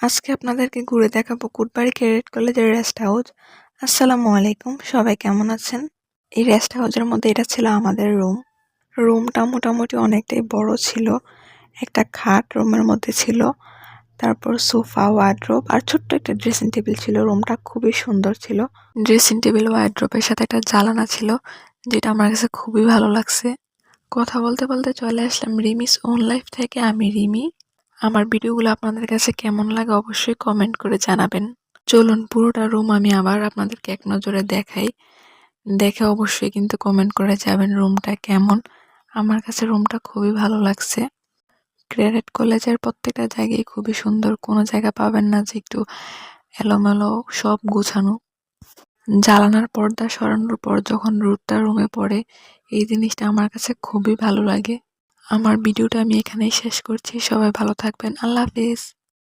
আজকে আপনাদেরকে ঘুরে দেখাবো কুটবাড়ি ক্যাডেট কলেজের রেস্ট হাউস। আসসালামু আলাইকুম, সবাই কেমন আছেন? এই রেস্ট হাউসের মধ্যে এটা ছিল আমাদের রুমটা মোটামুটি অনেকটাই বড় ছিল। একটা খাট রুমের মধ্যে ছিল, তারপর সোফা, ওয়ার্ড্রোব আর ছোট্ট একটা ড্রেসিং টেবিল ছিল। রুমটা খুবই সুন্দর ছিল। ড্রেসিং টেবিল ওয়ার্ড্রোবের সাথে একটা জানালা ছিল, যেটা আমার কাছে খুবই ভালো লাগছে। কথা বলতে বলতে চলে আসলাম রিমিস ওন লাইফ থেকে। আমি রিমি। আমার ভিডিওগুলো আপনাদের কাছে কেমন লাগে অবশ্যই কমেন্ট করে জানাবেন। চলুন পুরোটা রুম আমি আবার আপনাদেরকে এক নজরে দেখাই। দেখে অবশ্যই কিন্তু কমেন্ট করে যাবেন রুমটা কেমন। আমার কাছে রুমটা খুবই ভালো লাগছে। ক্রেডিট কলেজের প্রত্যেকটা জায়গায় খুবই সুন্দর, কোনো জায়গা পাবেন না যে একটু এলোমেলো, সব গোছানো। জানালার পর্দা সরানোর পর যখন রোদটা রুমে পড়ে, এই জিনিসটা আমার কাছে খুবই ভালো লাগে। আমার ভিডিওটা আমি এখানেই শেষ করছি। সবাই ভালো থাকবেন। আল্লাহ হাফেজ।